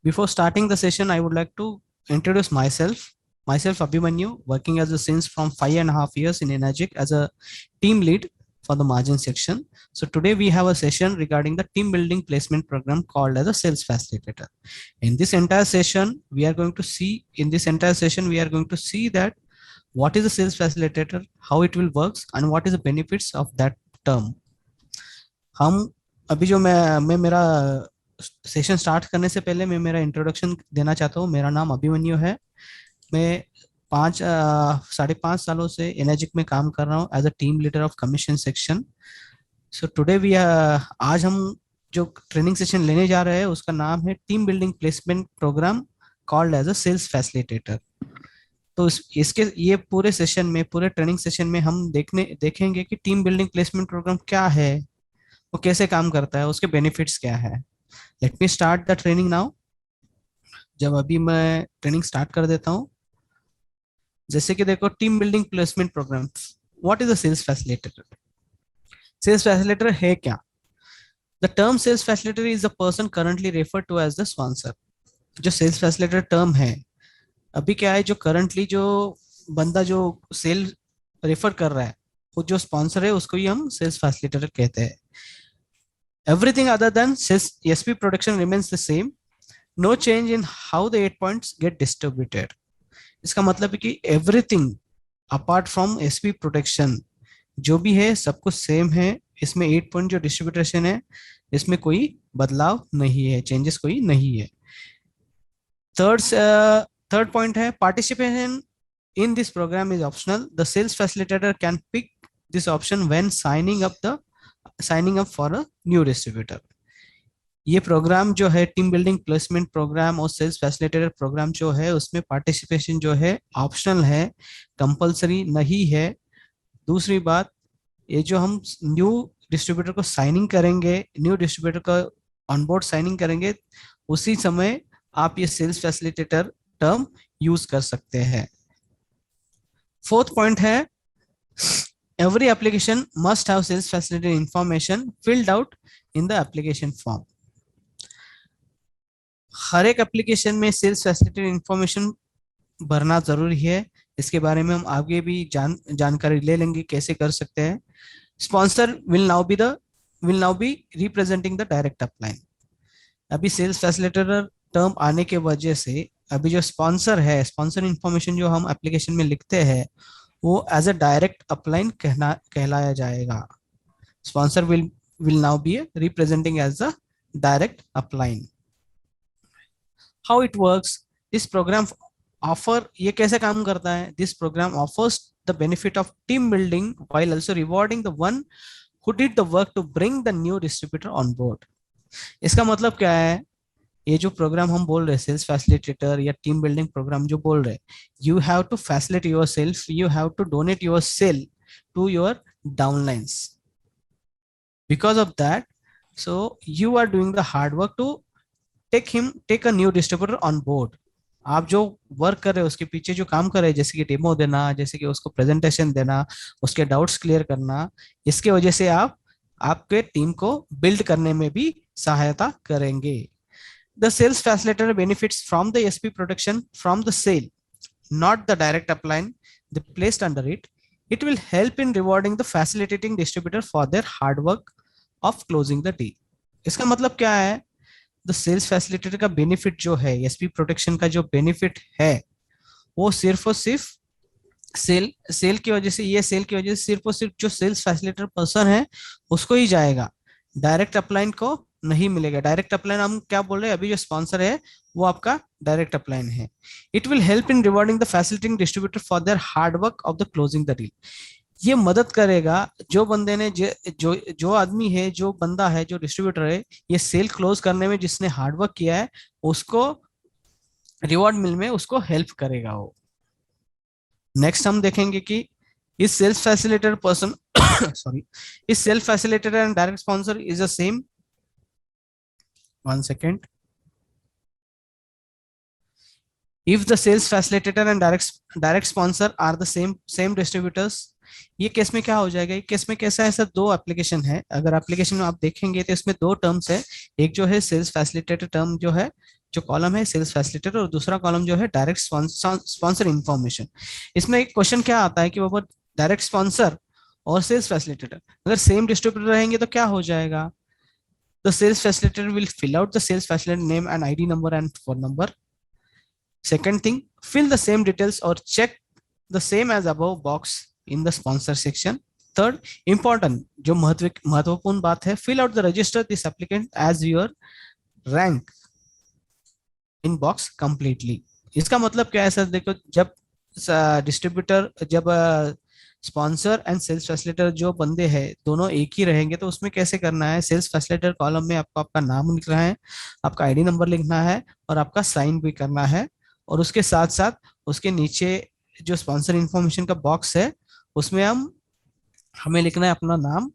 Before starting the session, I would like to introduce myself. Myself, Abhimanyu, working as a since from 5.5 years in Enagic as a team lead for the margin section. So today we have a session regarding the team building placement program called as a sales facilitator. In this entire session, we are going to see that what is a sales facilitator, how it will works, and what is the benefits of that term. हम अभी जो मैं मेरा session start करने से पहले मैं मेरा इंट्रोडक्शन देना चाहता हूँ। मेरा नाम अभिमन्यु है। मैं 5.5 सालों से एनर्जिक में काम कर रहा हूँ as a team leader of commission section. So today आज हम जो ट्रेनिंग सेशन लेने जा रहे हैं उसका नाम है team building placement programme called as a sales facilitator. तो इसके ये पूरे ट्रेनिंग सेशन में हम देखेंगे कि टीम बिल्डिंग प्लेसमेंट प्रोग्राम क्या है, वो कैसे काम करता है, उसके बेनिफिट्स क्या है। Let me start the training now. जब अभी मैं ट्रेनिंग स्टार्ट कर देता हूँ। जैसे कि देखो, team building placement programme, what is a sales facilitator. Sales facilitator है क्या? The term sales facilitator is the person currently refer to as the sponsor. जो सेल्स फैसिलिटेटर टर्म है, अभी क्या है, जो करंटली जो बंदा जो सेल रेफर कर रहा है, वो जो स्पॉन्सर है उसको ही हम सेल्स फैसिलिटेटर कहते हैं। Everything other than SP production remains the same. No change in how the 8 points get distributed. इसका मतलब है कि everything apart from SP protection जो भी है सब कुछ सेम है। इसमें 8 पॉइंट जो डिस्ट्रीब्यूटेशन है इसमें कोई बदलाव नहीं है, चेंजेस कोई नहीं है। थर्ड पॉइंट है participation in this programme is optional. The sales facilitator can pick this option when signing up for a new distributor. ये प्रोग्राम जो है टीम बिल्डिंग प्लेसमेंट प्रोग्राम और सेल्स फैसिलिटेटर प्रोग्राम जो है उसमें पार्टिसिपेशन जो है ऑप्शनल है, कंपलसरी नहीं है। दूसरी बात, ये जो हम न्यू डिस्ट्रीब्यूटर को साइनिंग करेंगे, न्यू डिस्ट्रीब्यूटर को ऑनबोर्ड साइनिंग करेंगे, उसी समय आप ये सेल्स फैसिलिटेटर टर्म यूज कर सकते हैं। फोर्थ पॉइंट है every application must have sales facilitator information filled out in the application form. हर एक एप्लीकेशन में सेल्स फैसिलिटेटर इंफॉर्मेशन भरना जरूरी है। इसके बारे में हम आगे भी जानकारी ले लेंगे कैसे कर सकते हैं। Sponsor will now be representing the direct upline. अभी सेल्स फैसिलिटेटर टर्म आने के वजह से अभी जो स्पॉन्सर है, स्पॉन्सर इंफॉर्मेशन जो हम एप्लीकेशन में लिखते हैं वो एज अ डायरेक्ट अपलाइन कहलाया जाएगा। Sponsor will now be representing as a direct upline. How it works, this programme offer, ये कैसे काम करता है? This programme offers the benefit of team building while also rewarding the one who did the work to bring the new distributor on board. इसका मतलब क्या है? ये जो प्रोग्राम हम बोल रहे हैं सेल्स फैसिलिटेटर या टीम बिल्डिंग प्रोग्राम जो बोल रहे हैं, you have to facilitate yourself, you have to donate your sale to your downlines. Because of that, so you are doing the hard work to take a new distributor on board. आप जो work कर रहे हो उसके पीछे जो काम कर रहे हैं, जैसे कि डेमो देना, जैसे कि उसको प्रेजेंटेशन देना, उसके डाउट्स क्लियर करना, इसके वजह से आप आपके टीम को बिल्ड करने में भी सहायता करेंगे। The sales facilitator benefits from the SP protection from the sale, not the direct upline they placed under it. It will help in rewarding the facilitating distributor for their hard work of closing the deal. इसका मतलब क्या है? The sales facilitator का benefit जो है, SP protection का जो benefit है, वो सिर्फ और सिर्फ सेल की वजह से, ये सेल की वजह से सिर्फ और सिर्फ जो सेल्स फैसिलिटेटर पर्सन है उसको ही जाएगा, डायरेक्ट अपलाइन को नहीं मिलेगा। डायरेक्ट अपलाइन हम क्या बोल रहे हैं, अभी जो स्पॉन्सर है वो आपका डायरेक्ट अपलाइन है। It will help in rewarding the facilitating distributor for their hard work of the closing the deal. ये मदद करेगा जो बंदे ने जो आदमी है, जो बंदा है, जो डिस्ट्रीब्यूटर है, ये सेल क्लोज करने में जिसने हार्ड वर्क किया है उसको रिवॉर्ड मिल में उसको हेल्प करेगा वो। नेक्स्ट हम देखेंगे कि इस सेल्स फैसिलिटेटर पर्सन सॉरी, इस self facilitator and direct sponsor is the same. One second. If the sales facilitator and direct sponsor are the same distributors, ये केस में क्या हो जाएगा? ये केस में कैसा है सर, दो एप्लीकेशन है। अगर एप्लीकेशन में आप देखेंगे तो इसमें दो टर्म्स है। एक जो है सेल्स फैसिलिटेटर टर्म जो है जो कॉलम है सेल्स फैसिलिटेटर और दूसरा कॉलम जो है डायरेक्ट स्पॉन्सर इंफॉर्मेशन। इसमें एक क्वेश्चन क्या आता है कि वो डायरेक्ट स्पॉन्सर और सेल्स फैसिलिटेटर अगर सेम डिस्ट्रीब्यूटर रहेंगे तो क्या हो जाएगा? The sales facilitator will fill out the sales facilitator name and ID number and phone number. Second thing, fill the same details or check the same as above box in the sponsor section. Third, important जो महत्वपूर्ण बात है, fill out the register this applicant as your rank in box completely। इसका मतलब क्या है sir? देखो, जब डिस्ट्रीब्यूटर, जब स्पॉन्सर एंड सेल्स फैसिलिटेटर जो बंदे हैं दोनों एक ही रहेंगे तो उसमें कैसे करना है? सेल्स फैसिलिटेटर कॉलम में आपको आपका नाम लिखना है, आपका आईडी नंबर लिखना है और आपका साइन भी करना है। और उसके साथ साथ उसके नीचे जो स्पॉन्सर इंफॉर्मेशन का बॉक्स है उसमें हमें लिखना है अपना नाम,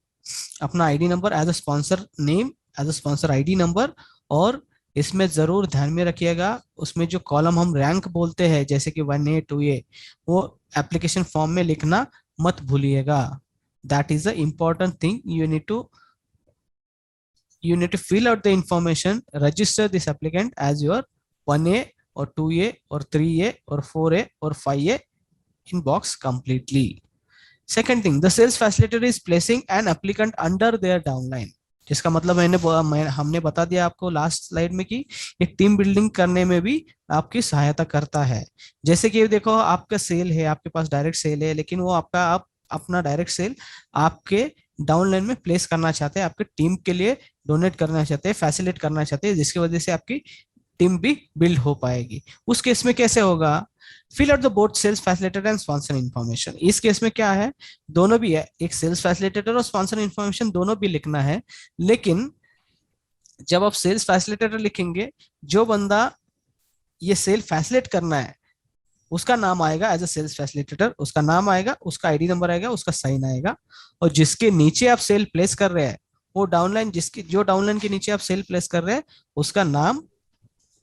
अपना ID number as a sponsor name, as a sponsor ID number. और इसमें जरूर ध्यान में रखिएगा, उसमें जो कॉलम हम रैंक बोलते हैं जैसे कि 1A 2A, वो एप्लीकेशन फॉर्म में लिखना मत भूलिएगा। That is the important thing. you need to fill out the information, register this applicant as your 1A or 2A or 3A or 4A or 5A in box completely। Second thing, the sales facilitator is placing an applicant under their downline, जिसका मतलब हमने बता दिया आपको last slide में कि ये team building करने में भी आपकी सहायता करता है। जैसे कि देखो, आपका सेल है, आपके पास डायरेक्ट सेल है, लेकिन वो आप अपना डायरेक्ट सेल आपके डाउनलाइन में प्लेस करना चाहते हैं, आपके टीम के लिए डोनेट करना चाहते हैं, फैसिलिटेट करना चाहते हैं, जिसकी वजह से आपकी टीम भी बिल्ड हो पाएगी। उस केस में कैसे होगा? Fill out the both sales facilitator and sponsor information. इस केस में क्या है, दोनों भी है, एक सेल्स फैसिलिटेटर और स्पॉन्सर इन्फॉर्मेशन दोनों भी लिखना है। लेकिन जब आप सेल्स फैसिलिटेटर लिखेंगे, जो बंदा ये सेल फैसिलिटेट करना है उसका नाम आएगा एज अ सेल्स फैसिलिटेटर, उसका नाम आएगा, उसका आईडी नंबर आएगा, उसका साइन आएगा। और जिसके नीचे आप सेल प्लेस कर रहे हैं वो डाउनलाइन, जो डाउनलाइन के नीचे आप सेल प्लेस कर रहे हैं उसका नाम,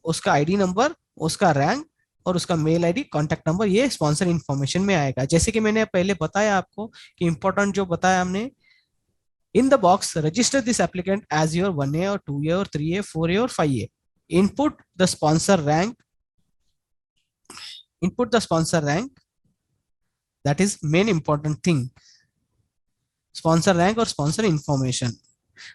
उसका आईडी नंबर, उसका रैंक और उसका मेल आईडी, कॉन्टैक्ट नंबर, ये स्पॉन्सर इन्फॉर्मेशन में आएगा। जैसे कि मैंने पहले बताया आपको कि इंपॉर्टेंट जो बताया हमने, in the box register this applicant as your 1A और 2A और 3A 4A और 5A। Input the sponsor rank, input the sponsor rank, that is main important thing, sponsor rank or sponsor information।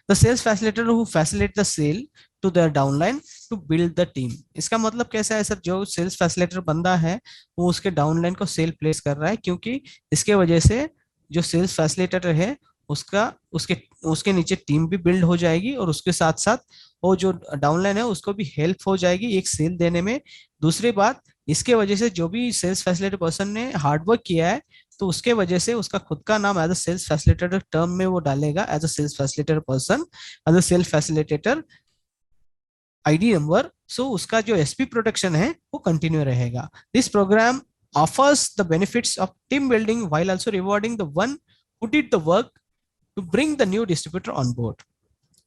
the sales facilitator who facilitate the sale to their downline to build the team। इसका मतलब कैसा है sir? जो sales facilitator बंदा है वो उसके downline को सेल प्लेस कर रहा है, क्योंकि इसके वजह से जो सेल्स फैसिलिटेटर है उसका उसके उसके नीचे टीम भी बिल्ड हो जाएगी और उसके साथ साथ वो जो डाउनलाइन है उसको भी हेल्प हो जाएगी एक सेल देने में। दूसरी बात, इसके वजह से जो भी सेल्स फैसिलिटेटर पर्सन ने हार्डवर्क किया है तो उसके वजह से उसका खुद का नाम as a sales facilitator term में वो डालेगा, as a sales facilitator person, as a sales facilitator ID number. So उसका जो एसपी प्रोटेक्शन है वो कंटिन्यू रहेगा। This programme offers the benefits of team building while also rewarding the one who did the work to bring the new distributor on board।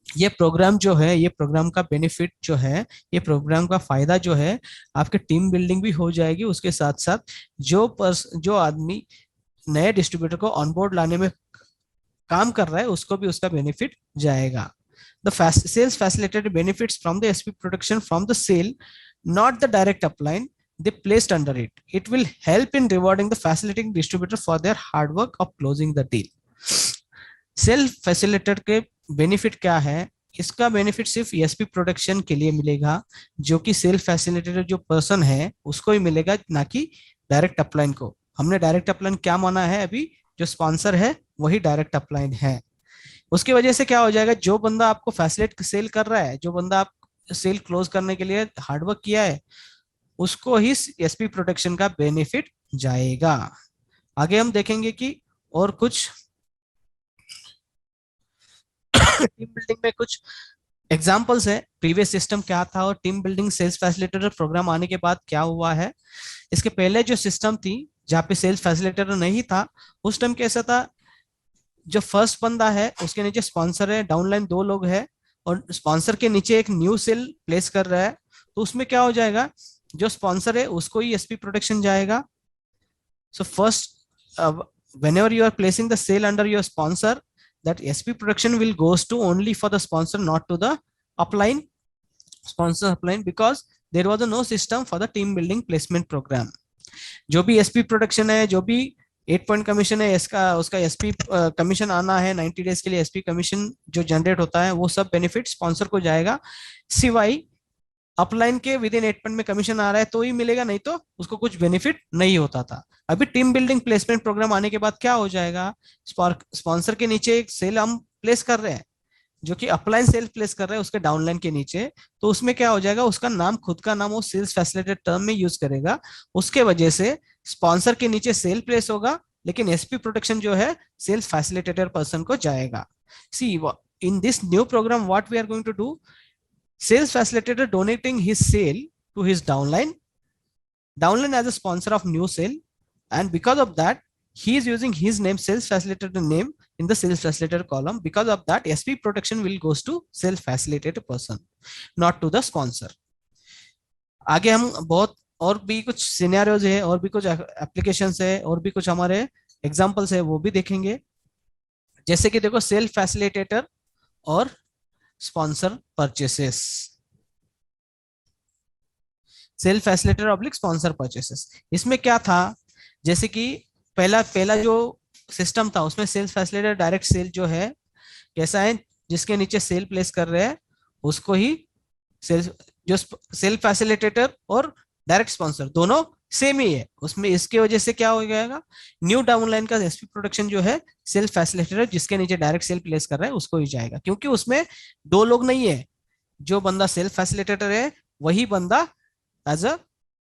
ये programme जो है, ये programme का बेनिफिट जो है, ये प्रोग्राम का फायदा जो है, आपके टीम बिल्डिंग भी हो जाएगी, उसके साथ साथ जो आदमी नए डिस्ट्रीब्यूटर को ऑनबोर्ड लाने में काम कर रहा है उसको भी उसका बेनिफिट जाएगा। The sales facilitator benefits from the SP protection from the sale, not the direct upline they placed under it। it will help in rewarding the facilitating distributor for their hard work of closing the deal। Self facilitator के benefit क्या है? इसका benefit सिर्फ SP protection के लिए मिलेगा, जो कि सेल्फ फैसिलिटेटर जो पर्सन है उसको ही मिलेगा, ना कि डायरेक्ट अपलाइन को। हमने डायरेक्ट अपलाइन क्या माना है? अभी जो स्पॉन्सर है वही डायरेक्ट अपलाइन है। उसकी वजह से क्या हो जाएगा, जो बंदा आपको फैसिलिटेट सेल कर रहा है, जो बंदा आप सेल क्लोज करने के लिए हार्डवर्क किया है, उसको ही एसपी प्रोटेक्शन का बेनिफिट जाएगा। आगे हम देखेंगे कि और कुछ टीम बिल्डिंग में कुछ एग्जांपल्स है, प्रीवियस सिस्टम क्या था और team building sales facilitator programme आने के बाद क्या हुआ है। इसके पहले जो सिस्टम थी जहाँ पे सेल्स फैसिलिटेटर नहीं था, उस टाइम कैसा था, जो फर्स्ट बंदा है उसके नीचे स्पॉन्सर है, डाउनलाइन 2 लोग है और स्पॉन्सर के नीचे एक न्यू सेल प्लेस कर रहा है, तो उसमें क्या हो जाएगा, जो स्पॉन्सर है उसको ही एसपी प्रोटेक्शन जाएगा। So first whenever you are placing the sale under your sponsor, that SP protection will goes to only for the sponsor, not to the upline, sponsor upline, because there was no system for the team building placement programme. जो भी SP production है, जो भी 8 point commission है, इसका उसका SP commission आना है 90 डेज के लिए, एसपी कमीशन जो जनरेट होता है वो सब बेनिफिट स्पॉन्सर को जाएगा, सिवाय अपलाइन के विद इन 8 पॉइंट में कमीशन आ रहा है तो ही मिलेगा, नहीं तो उसको कुछ बेनिफिट नहीं होता था। अभी टीम बिल्डिंग प्लेसमेंट प्रोग्राम आने के बाद क्या हो जाएगा, स्पॉन्सर के नीचे एक सेल हम प्लेस कर रहे हैं, जो कि अपलाइन सेल्स प्लेस कर रहे हैं उसके डाउनलाइन के नीचे, तो उसमें क्या हो जाएगा, उसका नाम, खुद का नाम वो सेल्स फैसिलिटेटर टर्म में यूज करेगा, उसके वजह से स्पॉन्सर के नीचे सेल प्लेस होगा, लेकिन एसपी प्रोटेक्शन जो है सेल्स फैसिलिटेटर पर्सन को जाएगा। See in this new programme what we are going to do, sales facilitator donating his sale to his downline as a sponsor of new sale, and because of that he is using his name, sales facilitator name, in the sales facilitator column. Because of that SP protection will goes to sales facilitator person, not to the sponsor. आगे हम बहुत और भी कुछ scenarios है, और भी कुछ एप्लीकेशंस है, और भी कुछ हमारे एग्जांपल्स है, वो भी देखेंगे। जैसे कि देखो सेल्फ फैसिलिटेटर और sponsor purchases, self facilitator oblique sponsor purchases, इसमें क्या था, जैसे कि पहला पहला जो सिस्टम था उसमें सेल्स फैसिलिटेटर डायरेक्ट सेल जो है कैसा है, जिसके नीचे सेल प्लेस कर रहे हैं उसको ही सेल्स, जो सेल्फ फैसिलिटेटर और डायरेक्ट स्पॉन्सर दोनों सेम ही है उसमें। इसके वजह से क्या हो जाएगा, न्यू डाउनलाइन का एसपी प्रोडक्शन जो है सेल्फ फैसिलिटेटर जिसके नीचे डायरेक्ट सेल प्लेस कर रहा है उसको ही जाएगा, क्योंकि उसमें दो लोग नहीं है, जो बंदा सेल्फ फैसिलिटेटर है वही बंदा एज अ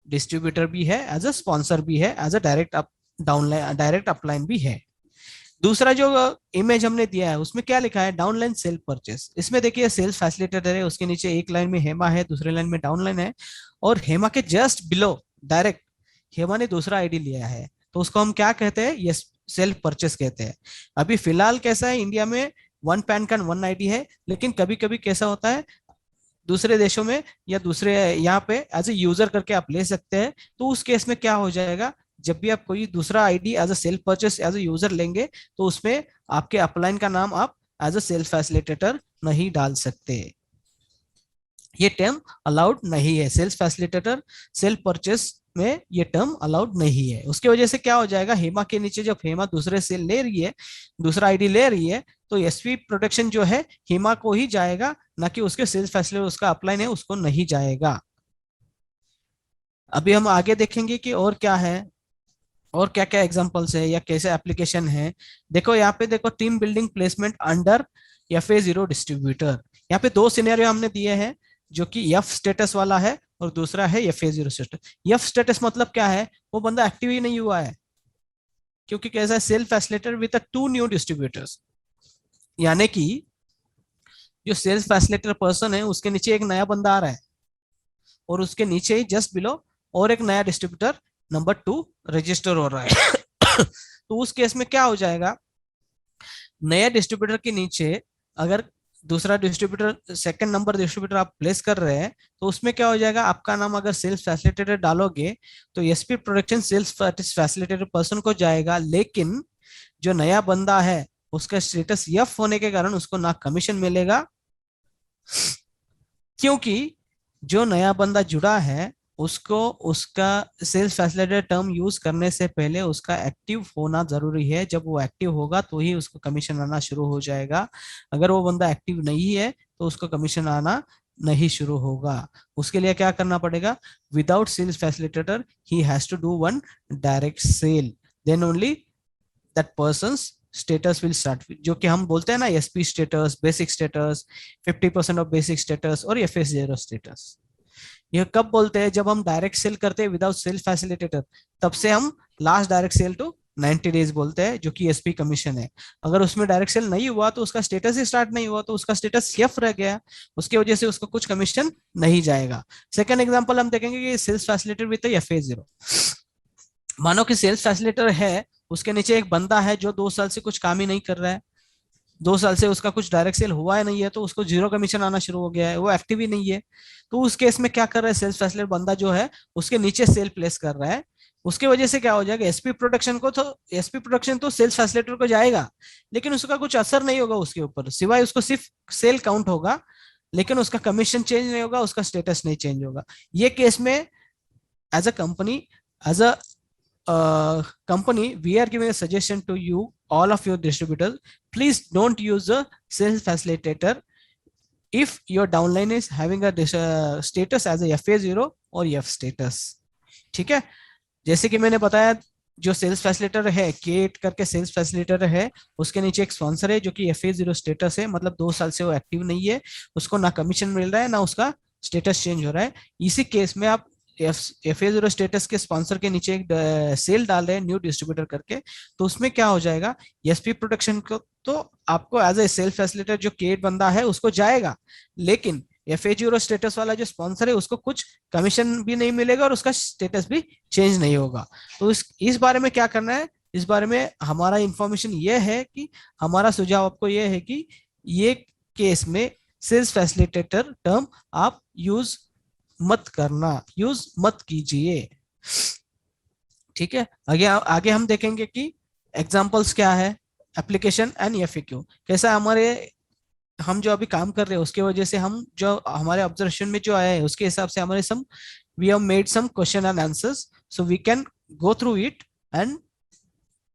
डिस्ट्रीब्यूटर भी है, एज अ स्पॉन्सर भी है, as a direct downline direct upline भी है। दूसरा जो इमेज हमने दिया है उसमें क्या लिखा है, डाउनलाइन सेल परचेस, इसमें देखिए सेल्स फैसिलिटेटर है, उसके नीचे एक लाइन में हेमा है, दूसरे लाइन में डाउनलाइन है, और हेमा के जस्ट बिलो डायरेक्ट हेमा ने दूसरा आईडी लिया है, तो उसको हम क्या कहते हैं, ये सेल्फ परचेस कहते हैं। अभी फिलहाल कैसा है, इंडिया में 1 पैन कार्ड 1 आईडी है, लेकिन कभी कभी कैसा होता है दूसरे देशों में या दूसरे यहाँ पे एज ए यूजर करके आप ले सकते हैं, तो उस केस में क्या हो जाएगा, जब भी आप कोई दूसरा ID as a self purchase as a user लेंगे तो उसमें आपके अपलाइन का नाम आप एज अ सेल्फ फैसिलिटेटर नहीं डाल सकते, ये टर्म अलाउड नहीं है, सेल्स फैसिलिटेटर सेल्फ परचेस में ये टर्म अलाउड नहीं है। उसके वजह से क्या हो जाएगा, हेमा के नीचे जब हेमा दूसरे सेल ले रही है, दूसरा आईडी ले रही है, तो एसपी प्रोटेक्शन जो है हेमा को ही जाएगा, ना कि उसके सेल्स फैसिलिटेटर उसका अपलाइन है उसको नहीं जाएगा। अभी हम आगे देखेंगे कि और क्या है, और क्या क्या एग्जांपल्स है या कैसे एप्लीकेशन है। देखो यहाँ पे देखो, team building placement under FA0 distributor, यहाँ पे दो सिनेरियो हमने दिए हैं, जो कि एफ स्टेटस वाला है और दूसरा है FA0 स्टेटस। एफ स्टेटस मतलब क्या है, वो बंदा एक्टिव ही नहीं हुआ है, क्योंकि कैसा है, self facilitator with 2 new distributors, यानी कि जो सेल्स फैसिलिटेटर पर्सन है उसके नीचे एक नया बंदा आ रहा है, और उसके नीचे ही जस्ट बिलो और एक नया डिस्ट्रीब्यूटर नंबर 2 रजिस्टर हो रहा है। तो उस केस में क्या हो जाएगा, नया डिस्ट्रीब्यूटर के नीचे अगर दूसरा डिस्ट्रीब्यूटर, सेकंड नंबर डिस्ट्रीब्यूटर आप प्लेस कर रहे हैं, तो उसमें क्या हो जाएगा, आपका नाम अगर सेल्स फैसिलिटेटर डालोगे तो SP production sales facilitator person को जाएगा, लेकिन जो नया बंदा है उसका स्टेटस एफ होने के कारण उसको ना कमीशन मिलेगा, क्योंकि जो नया बंदा जुड़ा है उसको उसका सेल्स फैसिलिटेटर टर्म यूज करने से पहले उसका एक्टिव होना जरूरी है। जब वो एक्टिव होगा तो ही उसको कमीशन आना शुरू हो जाएगा, अगर वो बंदा एक्टिव नहीं है तो उसको कमीशन आना नहीं शुरू होगा। उसके लिए क्या करना पड़ेगा, विदाउट सेल्स फैसिलिटेटर ही has to do one direct sale, then only that person's status will start, जो कि हम बोलते हैं ना SP status, basic status, 50% of basic status और FA0 स्टेटस। यह कब बोलते हैं, जब हम डायरेक्ट सेल करते हैं विदाउट सेल फैसिलिटेटर, तब से हम last direct sale to 90 days बोलते हैं, जो कि एसपी कमीशन है। अगर उसमें डायरेक्ट सेल नहीं हुआ तो उसका स्टेटस ही स्टार्ट नहीं हुआ, तो उसका स्टेटस एफ रह गया, उसकी वजह से उसको कुछ कमीशन नहीं जाएगा। सेकंड एग्जांपल हम देखेंगे कि सेल्स फैसिलिटेटर विद FA0, मानो कि सेल्स फैसिलिटेटर है, उसके नीचे एक बंदा है जो 2 साल से कुछ काम ही नहीं कर रहा है, 2 साल से उसका कुछ डायरेक्ट सेल हुआ है नहीं है, तो उसको 0 कमीशन आना शुरू हो गया है, वो एक्टिव ही नहीं है। तो उस केस में क्या कर रहा है, सेल्स फैसिलिटेटर बंदा जो है उसके नीचे सेल प्लेस कर रहा है, उसके वजह से क्या हो जाएगा, एसपी प्रोडक्शन तो सेल्स फैसिलिटेटर को जाएगा, लेकिन उसका कुछ असर नहीं होगा उसके ऊपर, सिवाय उसको सिर्फ सेल काउंट होगा, लेकिन उसका कमीशन चेंज नहीं होगा, उसका स्टेटस नहीं चेंज होगा। ये केस में as a company, as a company, we are giving a suggestion to you, all of your distributors, please don't use a sales facilitator if your downline is having a status as a FA0 और F status। ठीक है, जैसे कि मैंने बताया, जो sales facilitator है, cat करके सेल्स फैसिलिटेटर है, उसके नीचे एक स्पॉन्सर है जो कि FA0 स्टेटस है, मतलब 2 साल से वो एक्टिव नहीं है, उसको ना कमीशन मिल रहा है ना उसका स्टेटस चेंज हो रहा है। इसी केस में आप FA0 स्टेटस के स्पॉन्सर के नीचे एक सेल डाल रहे हैं न्यू डिस्ट्रीब्यूटर करके, तो उसमें क्या हो जाएगा, एसपी प्रोटेक्शन को तो आपको एज ए सेल्स फैसिलिटेटर जो केट बंदा है उसको जाएगा, लेकिन FA0 स्टेटस वाला जो स्पॉन्सर है उसको कुछ कमीशन भी नहीं मिलेगा और उसका स्टेटस भी चेंज नहीं होगा। तो इस बारे में क्या करना है, इस बारे में हमारा इंफॉर्मेशन ये है कि हमारा सुझाव आपको ये है कि ये केस में सेल्स फैसिलिटेटर टर्म आप यूज मत करना, यूज मत कीजिए। ठीक है, आगे आगे हम देखेंगे कि एग्जांपल्स क्या है, एप्लीकेशन एंड FAQ कैसा हमारे, हम जो अभी काम कर रहे हैं उसके वजह से, हम जो हमारे ऑब्जर्वेशन में जो आया है उसके हिसाब से हमारे some we have made some question and answers, so we can go through it, and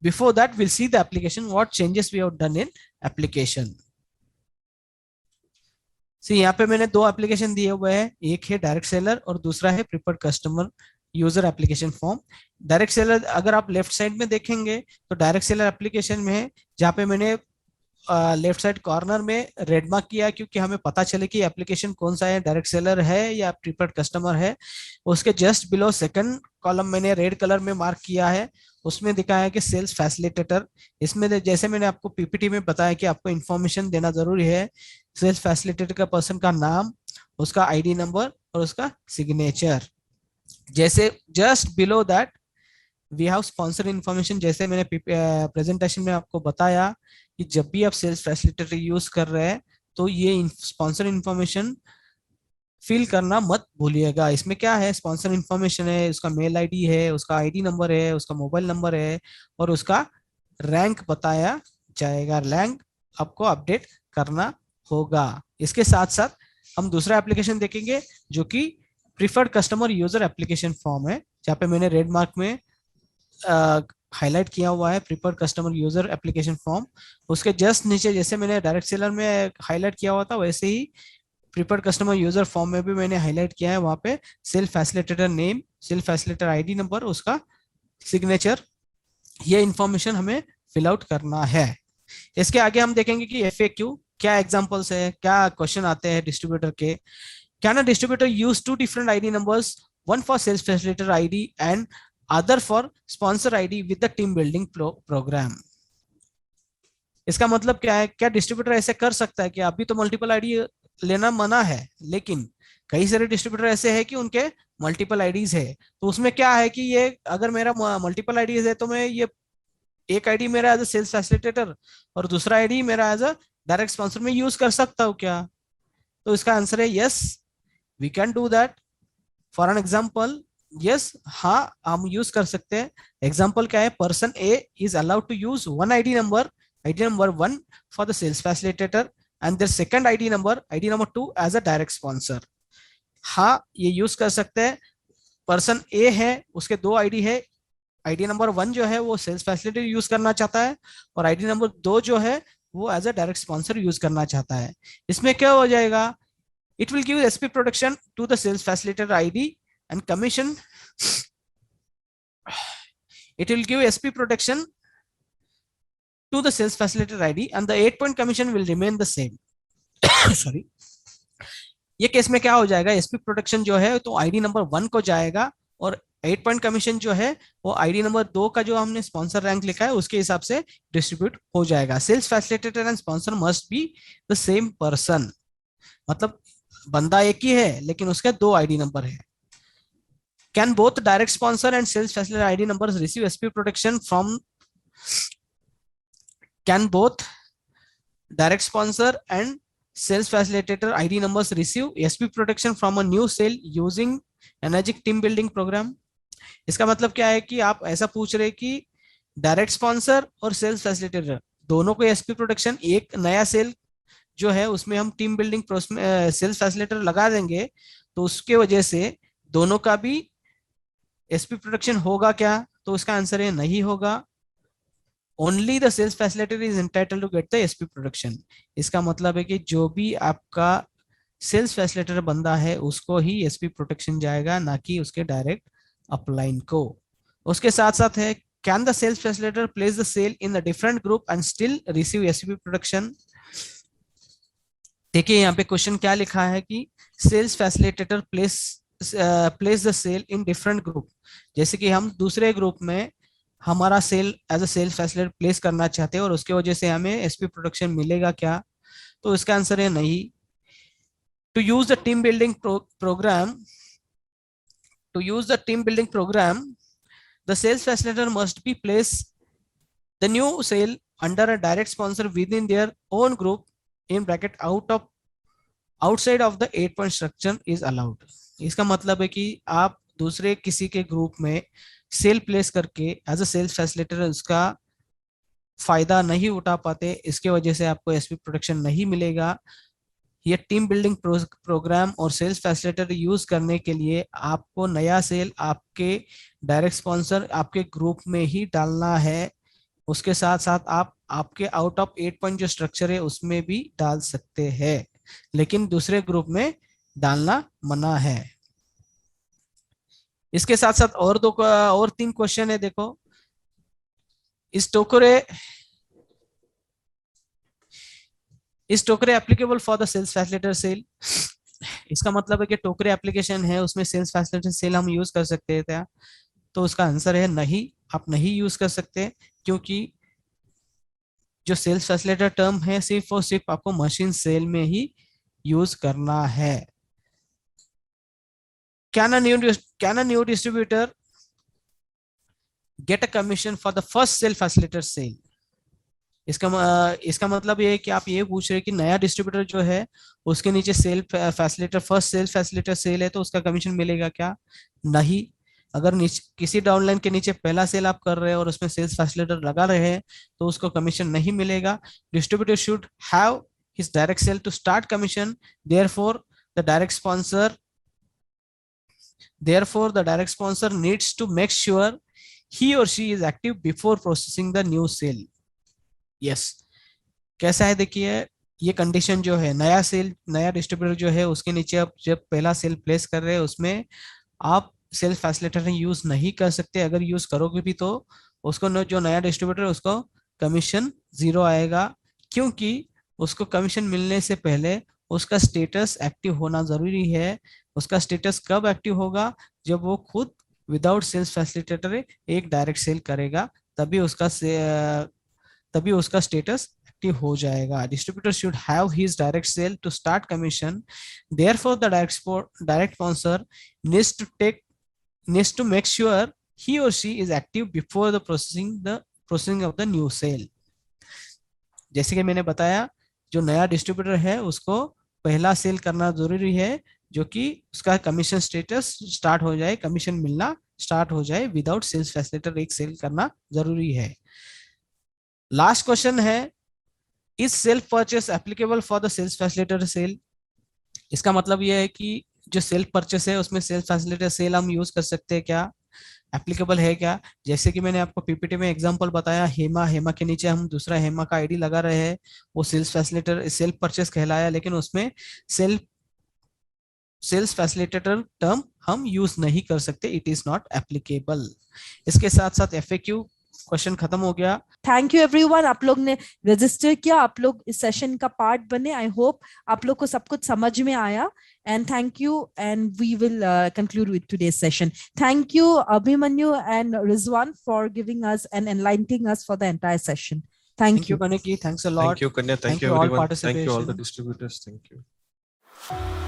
before that will see the application what changes we have done in application. See यहाँ पे मैंने 2 एप्लीकेशन दिए हुए हैं, एक है डायरेक्ट सेलर और दूसरा है preferred customer user application form. Direct seller अगर आप लेफ्ट साइड में देखेंगे तो डायरेक्ट सेलर एप्लीकेशन में है, जहाँ पे मैंने लेफ्ट साइड कॉर्नर में रेड मार्क किया है, क्योंकि हमें पता चले कि एप्लीकेशन कौन सा है, डायरेक्ट सेलर है या प्रीफर्ड कस्टमर है। उसके जस्ट बिलो सेकंड कॉलम मैंने रेड कलर में मार्क किया है, उसमें दिखाया है कि सेल्स फैसिलिटेटर। इसमें जैसे मैंने आपको PPT में बताया कि आपको इंफॉर्मेशन देना जरूरी है, सेल्स फैसिलिटेटर का पर्सन का नाम, उसका ID नंबर और उसका सिग्नेचर। जैसे just below that we have sponsor information, जैसे मैंने प्रेजेंटेशन में आपको बताया कि जब भी आप सेल्स फैसिलिटेटर यूज कर रहे हैं तो ये स्पॉन्सर इन्फॉर्मेशन फिल करना मत भूलिएगा। इसमें क्या है, स्पॉन्सर इन्फॉर्मेशन है, उसका मेल ID है, उसका ID नंबर है, उसका मोबाइल नंबर है और उसका रैंक बताया जाएगा, रैंक आपको अपडेट करना होगा। इसके साथ साथ हम दूसरा एप्लीकेशन देखेंगे जो कि preferred customer user application form है, जहाँ पे मैंने रेड मार्क में हाईलाइट किया हुआ है preferred customer user application form. उसके जस्ट नीचे जैसे मैंने डायरेक्ट सेलर में हाईलाइट किया हुआ था, वैसे ही प्रीफर्ड कस्टमर यूजर फॉर्म में भी मैंने हाईलाइट किया है, वहां पे self facilitator name, self facilitator ID number, उसका सिग्नेचर, ये इंफॉर्मेशन हमें फिल आउट करना है। इसके आगे हम देखेंगे कि FAQ क्या एग्जांपल्स है, क्या क्वेश्चन आते हैं डिस्ट्रीब्यूटर के। Can a distributor use 2 different ID numbers, one for sales facilitator ID and other for sponsor ID with the team building program। इसका मतलब क्या है, क्या डिस्ट्रीब्यूटर ऐसे कर सकता है कि अभी तो मल्टीपल ID लेना मना है, लेकिन कई सारे डिस्ट्रीब्यूटर ऐसे हैं कि उनके मल्टीपल IDs है, तो उसमें क्या है कि ये अगर मेरा मल्टीपल IDs है तो मैं ये एक ID मेरा एज अ सेल्स फैसिलिटेटर और दूसरा ID मेरा एज अ डायरेक्ट स्पॉन्सर में यूज कर सकता हूँ क्या? तो इसका आंसर है yes, we can do that. For an example, yes, हाँ हम यूज कर सकते हैं। एग्जाम्पल क्या है, person A is allowed to use one ID number 1 for the sales facilitator and their second ID number 2 as a direct sponsor। हाँ ये use कर सकते हैं। पर्सन A है, उसके 2 ID है, ID नंबर 1 जो है वो सेल्स फैसिलिटी यूज करना चाहता है और ID नंबर 2 जो है वो as a direct sponsor use करना चाहता है। इसमें क्या हो जाएगा, it will give SP protection to the sales facilitator ID and commission, it will give SP protection to the sales facilitator ID and the 8-point commission will remain the same। Sorry, ये case में क्या हो जाएगा, SP protection जो है तो ID number 1 को जाएगा और 8-point कमीशन जो है वो ID नंबर 2 का जो हमने स्पॉन्सर रैंक लिखा है उसके हिसाब से डिस्ट्रीब्यूट हो जाएगा। Sales facilitator and sponsor must be the same person, मतलब बंदा एक ही है लेकिन उसके 2 ID नंबर है। Can both direct sponsor and sales facilitator ID numbers receive SP protection from, can both direct sponsor and sales facilitator ID numbers receive SP protection from a new sale using Energic team building program। इसका मतलब क्या है कि आप ऐसा पूछ रहे कि डायरेक्ट स्पॉन्सर और सेल्स फैसिलिटेटर दोनों को SP प्रोटेक्शन एक नया सेल जो है उसमें हम टीम बिल्डिंग सेल्स फैसिलिटेटर लगा देंगे तो उसके वजह से दोनों का भी एसपी प्रोटेक्शन होगा क्या? तो इसका आंसर है नहीं होगा। Only the sales facilitator is entitled to get the SP protection. इसका मतलब है कि जो भी आपका सेल्स फैसिलिटेटर बंदा है उसको ही एसपी प्रोटेक्शन जाएगा, ना कि उसके डायरेक्ट अपलाइन को। उसके साथ साथ है, can the sales facilitator place the sale in the different group and still receive SP protection? देखिए यहाँ पे क्वेश्चन क्या लिखा है कि sales facilitator place the sale in different group. जैसे कि हम दूसरे ग्रुप में हमारा sale as a sales facilitator place करना चाहते हैं और उसके वजह से हमें एसपी प्रोटेक्शन मिलेगा क्या? तो इसका आंसर है नहीं। To use the team building programme the sales facilitator must be placed the new sale under a direct sponsor within their own group in bracket outside of the 8-point structure is allowed। इसका मतलब है कि आप दूसरे किसी के group में cell place करके एज अ सेल्स फैसिलिटेटर उसका फायदा नहीं उठा पाते, इसके वजह से आपको एसपी प्रोटेक्शन नहीं मिलेगा। ये टीम बिल्डिंग प्रोग्राम और सेल्स फैसिलिटेटर यूज करने के लिए आपको नया सेल आपके डायरेक्ट स्पॉन्सर आपके ग्रुप में ही डालना है। उसके साथ साथ आप आपके आउट ऑफ 8 पॉइंट जो स्ट्रक्चर है उसमें भी डाल सकते हैं, लेकिन दूसरे ग्रुप में डालना मना है। इसके साथ साथ और 3 क्वेश्चन है। देखो, इस टोकरे applicable for the sales facilitator sale? इसका मतलब है कि टोकरे एप्लीकेशन है उसमें सेल्स फैसिलिटेटर सेल हम यूज कर सकते हैं क्या? तो उसका आंसर है नहीं, आप नहीं यूज कर सकते, क्योंकि जो सेल्स फैसिलिटेटर टर्म है सिर्फ और सिर्फ आपको मशीन सेल में ही यूज करना है। Can a new distributor get a commission for the first sale facilitator sale? इसका मतलब ये है कि आप ये पूछ रहे हैं कि नया डिस्ट्रीब्यूटर जो है उसके नीचे sale facilitator first sale facilitator sale है तो उसका कमीशन मिलेगा क्या? नहीं। अगर किसी डाउनलाइन के नीचे पहला सेल आप कर रहे हैं और उसमें सेल्स फैसिलिटेटर लगा रहे हैं तो उसको कमीशन नहीं मिलेगा। Distributor should have his direct sale to start commission, therefore the direct sponsor needs to make sure he or she is active before processing the new sale। Yes, कैसा है देखिए, ये कंडीशन जो है नया डिस्ट्रीब्यूटर जो है उसके नीचे आप जब पहला सेल प्लेस कर रहे हैं उसमें आप सेल फैसिलिटेटर यूज नहीं कर सकते। अगर यूज करोगे भी तो उसको जो नया डिस्ट्रीब्यूटर है उसको कमीशन 0 आएगा, क्योंकि उसको कमीशन मिलने से पहले उसका स्टेटस एक्टिव होना जरूरी है। उसका स्टेटस कब एक्टिव होगा? जब वो खुद विदाउट सेल्स फैसिलिटेटर एक डायरेक्ट सेल करेगा, तभी उसका स्टेटस एक्टिव हो जाएगा। Distributor should have his direct sale to start commission, therefore the direct sponsor needs to make sure he or she is active before the processing of the new sale। जैसे कि मैंने बताया, जो नया distributor है उसको पहला सेल करना जरूरी है, जो कि उसका कमीशन स्टेटस स्टार्ट हो जाए, कमीशन मिलना स्टार्ट हो जाए। विदाउट सेल्स फैसिलिटेटर एक सेल करना जरूरी है। लास्ट क्वेश्चन है, is self purchase applicable for the sales facilitator sale? इसका मतलब यह है कि जो सेल्फ परचेस है उसमें सेल्स फैसिलिटेटर सेल हम यूज कर सकते हैं क्या, एप्लीकेबल है क्या? जैसे कि मैंने आपको पीपीटी में एग्जांपल बताया, हेमा के नीचे हम दूसरा हेमा का आईडी लगा रहे हैं, वो सेल्स फैसिलिटेटर सेल्फ परचेस कहलाया, लेकिन उसमें सेल्स फैसिलिटेटर टर्म हम यूज नहीं कर सकते, इट इज नॉट एप्लीकेबल। इसके साथ साथ एफएक्यू क्वेश्चन खत्म हो गया। थैंक यू एवरीवन, आप लोग ने रजिस्टर किया, आप लोग इस सेशन का पार्ट बने। आई होप आप लोग को सब कुछ समझ में आया। And thank you, and we will conclude with today's session. Thank you Abhimanyu and Rizwan for giving us and enlightening us for the entire session. Thank you, Kaneki. Thanks a lot. Thank you, Kanya. Thank you, all everyone. participation. Thank you, all the distributors. Thank you.